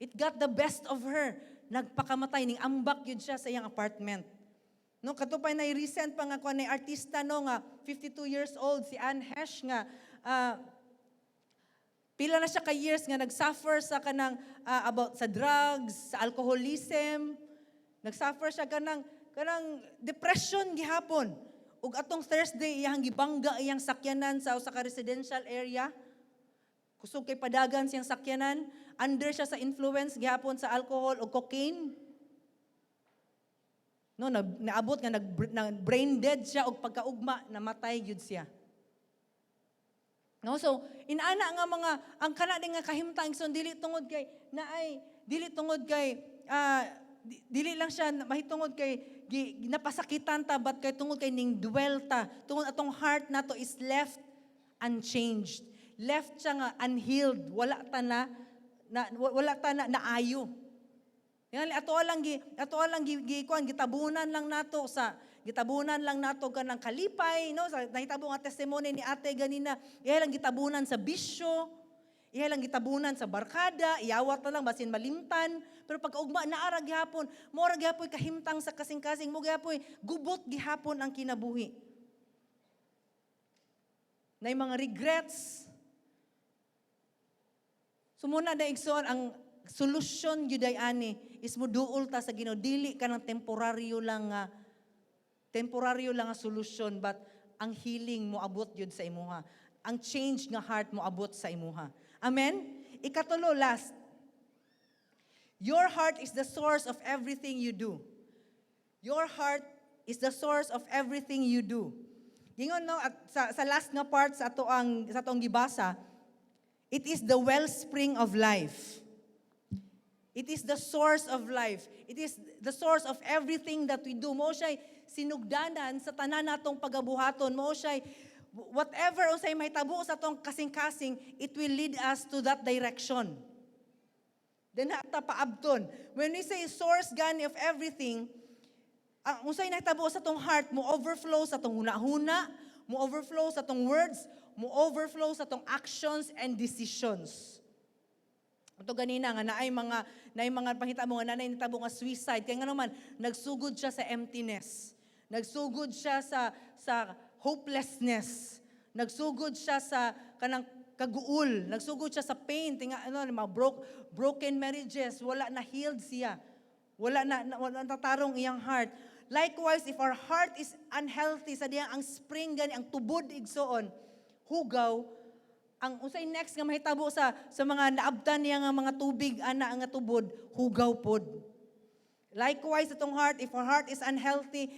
A: it got the best of her. Nagpakamatay, ning ambak yun siya sa iyang apartment. No, katupay na recent pa nga kuan na artista, no, nga 52 years old, si Anne Hesh nga pila na siya ka years nga nagsuffer sa kanang about sa drugs, sa alcoholism, nagsuffer siya kanang depression gihapon. Ug atong Thursday iyang gibangga iyang sakyanan sa usa ka residential area. Kusog kay padagan siyang sakyanan, under siya sa influence gihapon sa alcohol o cocaine. No, naabot nga brain dead siya og pagkaugma namatay gyud siya. No, so inana nga mga ang kana ding nga kahimtang son dili tungod kay dili lang siya mahitungod kay napasakitan ta, but kay tungod kay ning dwell ta, tungod atong heart nato is left unchanged, left siya nga unhealed, wala ta na naayo. Yan ato lang kuan gitabunan lang nato kanang kalipay, no, sa nahitabo nga testimony ni ate ganina, iya lang gitabunan sa bisyo, iya lang gitabunan sa barkada, iyawat na lang basin malimtan, pero pagkaugma naara gihapon, mora gihapon kahimtang sa kasing-kasing, mo gihapon gubot gihapon ang kinabuhi. Nay mga regrets. Sumuna na igsoon ang solusyon gyud ay ani is moduol ta sa Ginoo, dili ka ng temporaryo lang nga solusyon, but ang healing mo abot yun sa imuha. Ang change nga heart mo abot sa imuha. Amen? Ikatulo, last. Your heart is the source of everything you do. Your heart is the source of everything you do. Gingon, no, at sa last nga part sa atong gibasa, it is the wellspring of life. It is the source of life. It is the source of everything that we do. Mo siya'y sinugdanan sa tanan natong pagabuhaton. Mo siya'y whatever unsay mahitabo sa atong kasing-kasing, it will lead us to that direction. Then hata paabton. When we say source gani of everything, ang unsay nahitabo sa atong heart, mo overflow sa atong hunahuna, mo overflow sa atong words, mo overflow sa atong actions and decisions. Ito ganina nga naay mga pangita mo nga nanay nitabo nga suicide kay nga naman nagsugod siya sa emptiness. Nagsugod siya sa hopelessness. Nagsugod siya sa kanang kaguol, nagsugod siya sa pain, mga broken marriages, wala na healed siya. Wala natarong iyang heart. Likewise, if our heart is unhealthy, sa diyang ang spring gani, ang tubod igsoon, hugaw, ang usay next nga mahitabo sa mga naabtan niya nga mga tubig ana nga tubod, hugaw pod. Likewise atong heart, if our heart is unhealthy,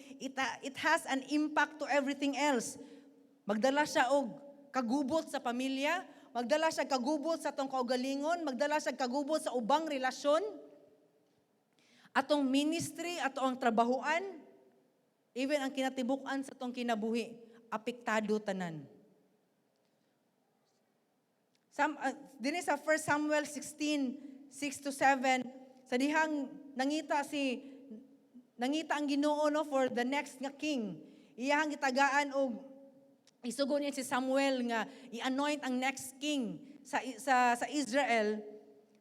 A: it has an impact to everything else. Magdala siya og kagubot sa pamilya, magdala siya kagubot sa atong kaugalingon, magdala siya kagubot sa ubang relasyon, atong ministry, atong trabahuan, even ang kinatibuk-an sa atong kinabuhi, apektado tanan. Din sa 1 Samuel 16:6-7, sa dihang nangita ang Ginoo, no, for the next nga king. Iyang gitagaan og isugo niya si Samuel nga i-anoint ang next king sa Israel.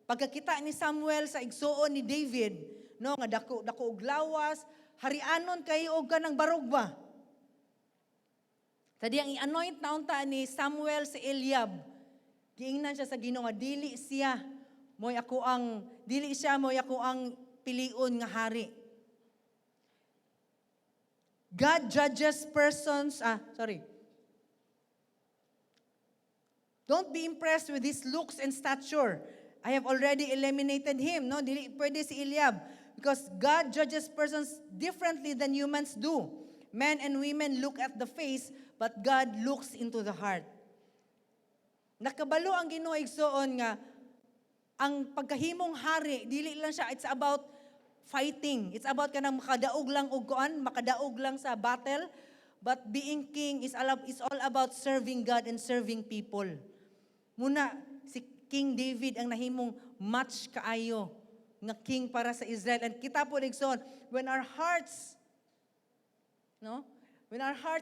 A: Pagkakita ni Samuel sa igsuon ni David, no, nga dako og lawas, harianon kay og kanang barugba. Sa diyang i-anoint na unta ni Samuel si Eliab. Giingnan siya sa Ginoo nga dili siya moy ako ang piliun nga hari. God judges persons, Don't be impressed with his looks and stature. I have already eliminated him. No, dili pwede si Eliab. Because God judges persons differently than humans do. Men and women look at the face, but God looks into the heart. Nakabalo ang Ginoo igsoon nga, ang pagkahimong hari, dili lang siya, it's about fighting. It's about kanang makadaog lang og kuan, makadaog lang sa battle. But being king is all about serving God and serving people. Muna, si King David ang nahimong match kaayo nga king para sa Israel. And kita po igsoon, when our hearts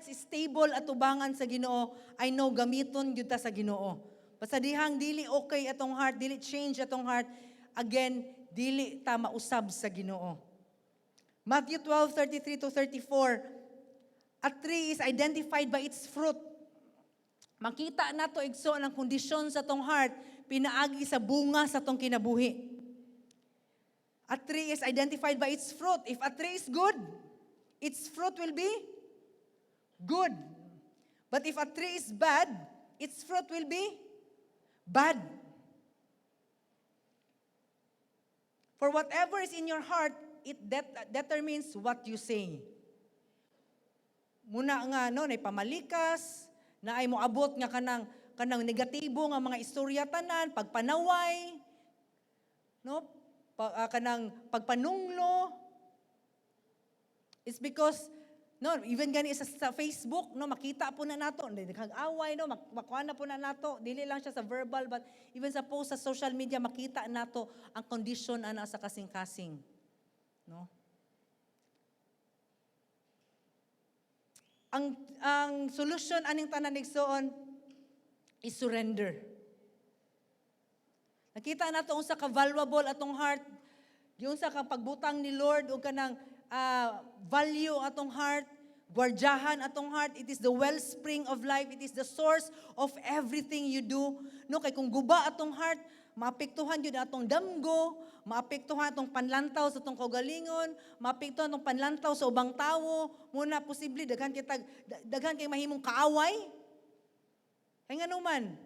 A: is stable at ubangan sa Ginoo, I know gamiton gyud ta sa Ginoo. Basta dihang dili okay atong heart, dili change atong heart, again, dili ta mausab sa Ginoo. Matthew 12:33-34, a tree is identified by its fruit. Makita nato igsoon ang kondisyon sa tong heart, pinaagi sa bunga sa tong kinabuhi. A tree is identified by its fruit. If a tree is good, its fruit will be good. But if a tree is bad, its fruit will be bad. For whatever is in your heart, it determines what you say. Muna nga nay pamalikas, na ay moabot nga kanang negatibo nga mga istorya tanan, pagpanaway, no? Kanang pagpanunglo. It's because even gani sa Facebook, makita po na nato, daghang away, makuha na po na nato, dili lang siya sa verbal, but even sa post sa social media, makita nato ang condition ana sa kasing-kasing. No? Ang solution aning tanan igsoon is surrender. Nakita nato unsa ka valuable atong heart, unsa ka pagbutang ni Lord o kanang value atong heart, gwardiyahan atong heart. It is the wellspring of life. It is the source of everything you do. No, kay kung guba atong heart, maapektuhan yun atong damgo, maapektuhan atong panlantaw sa atong kaugalingon, maapektuhan atong panlantaw sa ubang tawo. Muna posible daghan kay mahimong kaaway. Kay ngano man,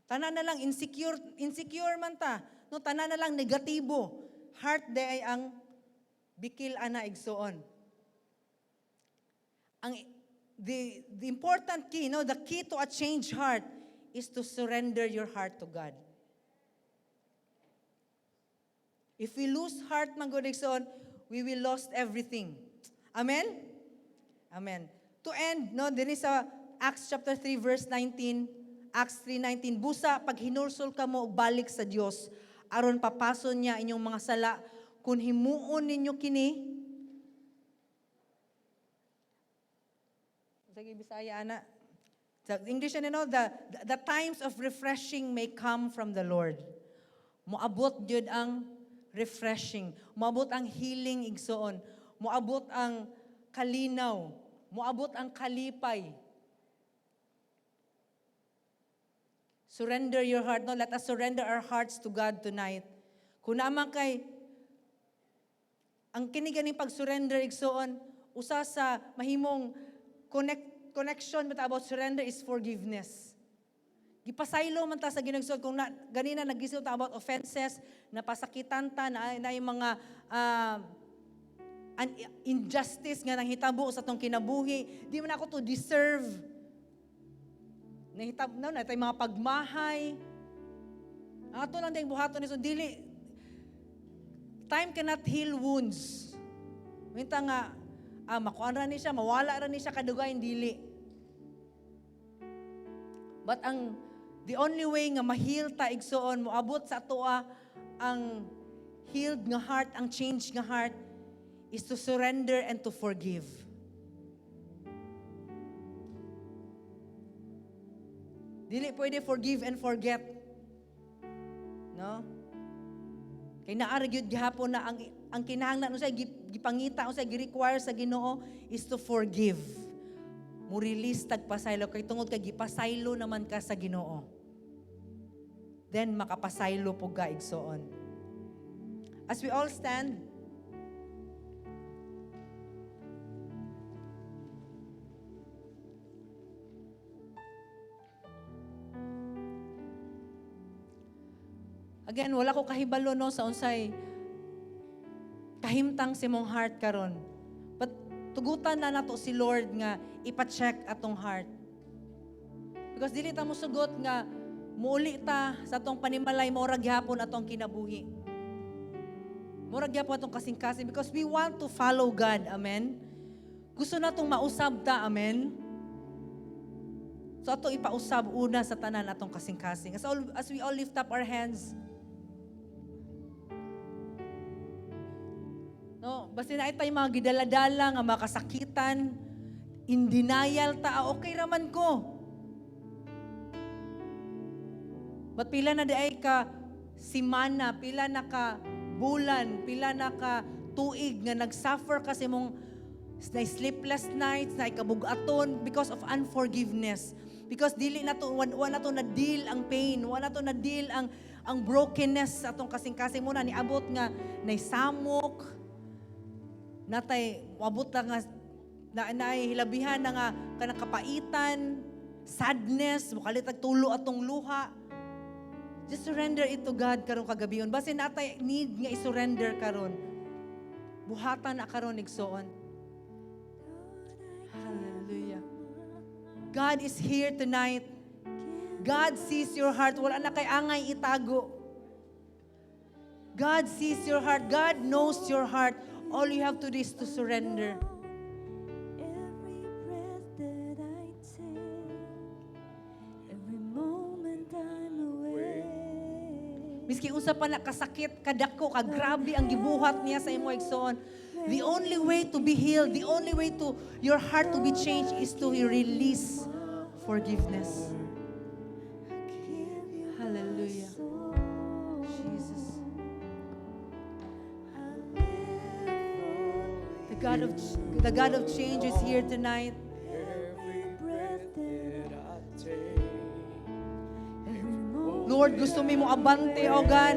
A: tanan na lang insecure man ta. No, tanan na lang negatibo. Heart day ay ang bikil ana igsoon. The important key, the key to a changed heart is to surrender your heart to God. If we lose heart man gud igsoon, we will lost everything. Amen? Amen. To end, diri sa Acts chapter 3 verse 19, Acts 3:19, busa pag hinursol ka mo og balik sa Dios, aron papason niya inyong mga sala, kung himuon ninyo kini. Sige Bisaya ana. Sa English the times of refreshing may come from the Lord. Moabot jud ang refreshing, moabot ang healing igsoon, moabot ang kalinaw, moabot ang kalipay. Surrender your heart. Let us surrender our hearts to God tonight. Kung naman kay, ang kiniganing pag-surrender igsoon, usa sa mahimong connection about surrender is forgiveness. Gipasaylo man ta sa ginagsuot kung ganina nagisuot about offenses, napasakitan ta na yung mga injustice nga nanghitabo sa tong kinabuhi, di man ako to deserve. Nahitabo na tay mga pagmahay. Ato lang ding buhaton ni so dili. Time cannot heal wounds. Minta nga makuan ra ni siya, mawala ra ni siya kadugay dili. But the only way nga ma-heal ta igsoon, moabot sa atoa ang healed nga heart, ang changed nga heart, is to surrender and to forgive. Dili pwede forgive and forget. No? Kay naara gyud gihapon na ang kinahanglan unsay gipangita unsay gi-require sa Ginoo is to forgive. Mo release tagpasaylo kay tungod kay gipasaylo naman ka sa Ginoo. Then makapasaylo pug ka igsoon. As we all stand, again, wala ko kahibalo no sa unsay kahimtang si mong heart karon. But tugutan na nato si Lord nga ipa-check atong heart. Because dili ta mo sugot nga muuli ta sa atong panimalay mo ra gyapon atong kinabuhi. Mura gyapon atong kasing-kasing because we want to follow God. Amen. Gusto natong mausab ta. Amen. So ato ipausab una sa tanan atong kasing-kasing. As we all lift up our hands, no, basta na itay mga gidaladala nga makasakitan, in denial ta, okay raman ko. But pila na di ay ka simana, pila na ka bulan, pila na ka tuig nga nagsuffer kasi mong na sleepless nights, na ikabugaton because of unforgiveness. Because dili na to, wala to na deal ang pain, wala to na deal ang brokenness atong kasing-kasing muna niabot nga naisamok, natay wabot na nga hilabihan na nga kanang kapaitan, sadness, mukalitag tulo atong luha. Just surrender it to God karon kagabion. Basin natay need nga i-surrender karon. Buhatan na karon igsoon. Hallelujah. God is here tonight. God sees your heart. Wala na kay angay itago. God sees your heart. God knows your heart. All you have to do is to surrender. Miski usa pa na kasakit, kadako, kagrabe ang gibuhat niya sa imo igsoon. The only way to be healed, the only way to your heart to be changed is to release forgiveness. Hallelujah. Jesus. The God of change is here tonight. Lord, gusto mo abante, O God.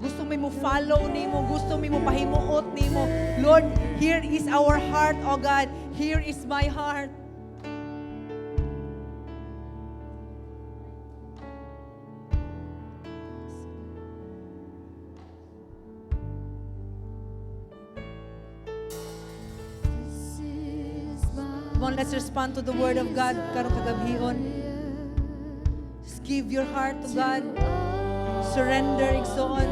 A: Gusto mo follow nimo, gusto mo pahimuot nimo. Lord, here is our heart, O God. Here is my heart. Come on, let's respond to the word of God karong kagabhion. Give your heart to God. Surrender, igsoon.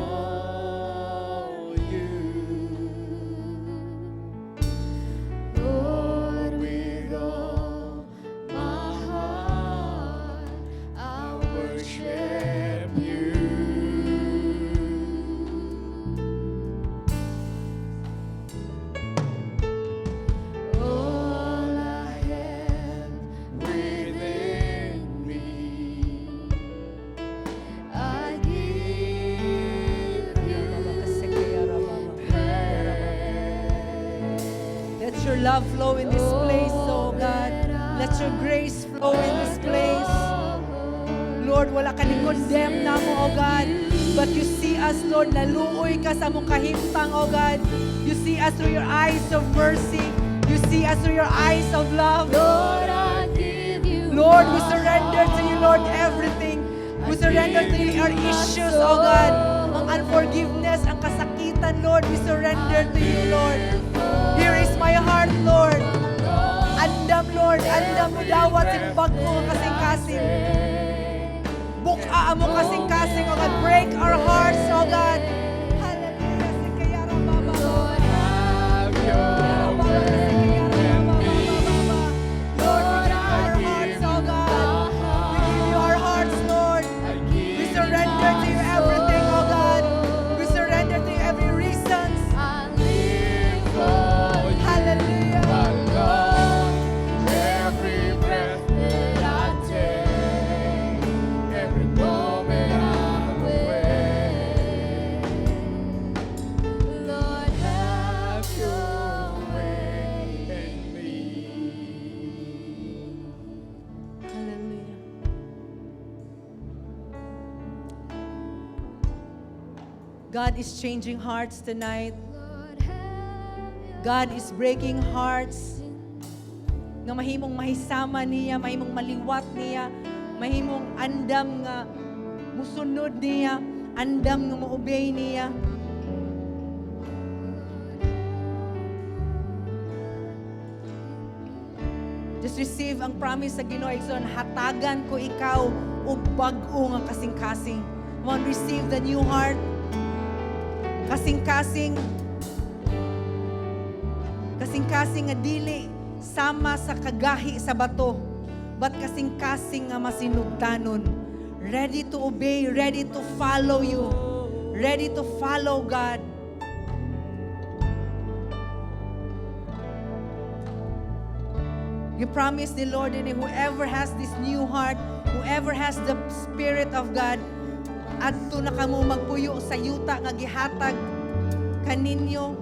B: Lord, with all my heart, I worship you. All I have within me, I give you praise.
A: Let your love flow in this place, oh God. Let your grace flow in this place. Lord, wala ka ni condemn na mo, oh God. But you see us, Lord, naluoy ka sa mong kahimtang, oh God. You see us through your eyes of mercy. You see us through your eyes of love.
B: Lord, I give you
A: Lord, we surrender to you, Lord, everything. We surrender to you our issues, oh God. Ang unforgiveness, ang kasakitan, Lord, we surrender to you, Lord. Here is my heart, Lord. Andam, Lord, andam mo dawat yung bago ang kasing-kasing. Buka mo kasing-kasing, oh God. Break our hearts, oh God. Hallelujah. Sikayara, Baba.
B: Lord, have your
A: Lord, we give you our hearts, oh God. We give you our hearts, Lord. We surrender to you everything, oh God. We surrender to you every reasons.
B: I live for you.
A: Hallelujah.
B: Alone, every breath that I take, every moment I'm awake.
A: God is changing hearts tonight.
B: Lord, have your
A: God is breaking hearts. Nga mahimong mahisama niya, mahimong maliwat niya, mahimong andam nga musunod niya, andam nga mo-obey niya. Just receive ang promise sa Ginoo, igsoon, hatagan ko ikaw o bag-o nga kasing-kasing. Come on, receive the new heart. Kasing-kasing. Kasing-kasing nga dili sama sa kagahi sa bato, but kasing-kasing nga masinugtanon. Ready to obey, ready to follow you. Ready to follow God. You promise the Lord, and whoever has this new heart, whoever has the Spirit of God, adto na kamo magpuyo sa yuta nga gihatag kaninyo.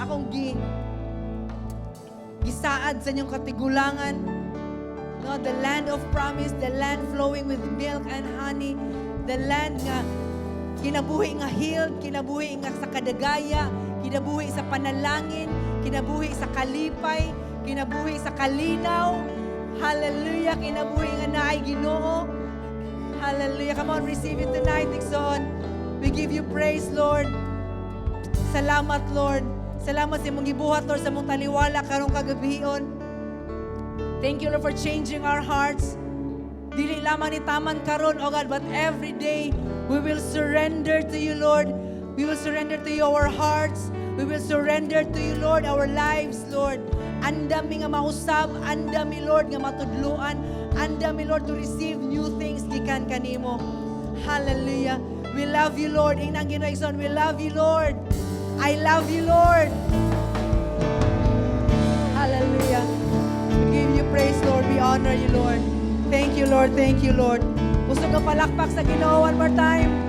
A: Akong gisaad sa inyong katigulangan. No, the land of promise, the land flowing with milk and honey, the land nga kinabuhi nga healed, kinabuhi nga sa kadagaya, kinabuhi sa panalangin, kinabuhi sa kalipay, kinabuhi sa kalinaw. Hallelujah. Kinabuhi nga naay Ginoo. Hallelujah. Come on, receive it tonight, Dixon. We give you praise, Lord. Salamat, Lord. Salamat sa mong gibuhat, Lord, sa mong taliwala karong kagabion. Thank you, Lord, for changing our hearts. Dili lamang ni taman karon, oh God, but every day we will surrender to you, Lord. We will surrender to you our hearts. We will surrender to you, Lord, our lives, Lord. Andami nga mausab, andami, Lord, nga matudluan, andami, Lord, to receive new things gikan kanimo. Hallelujah. We love you, Lord. Inang Ginoo, we love you, Lord. I love you, Lord. Hallelujah. We give you praise, Lord. We honor you, Lord. Thank you, Lord. Thank you, Lord. Gusto ka palakpak sa Ginoo one more time?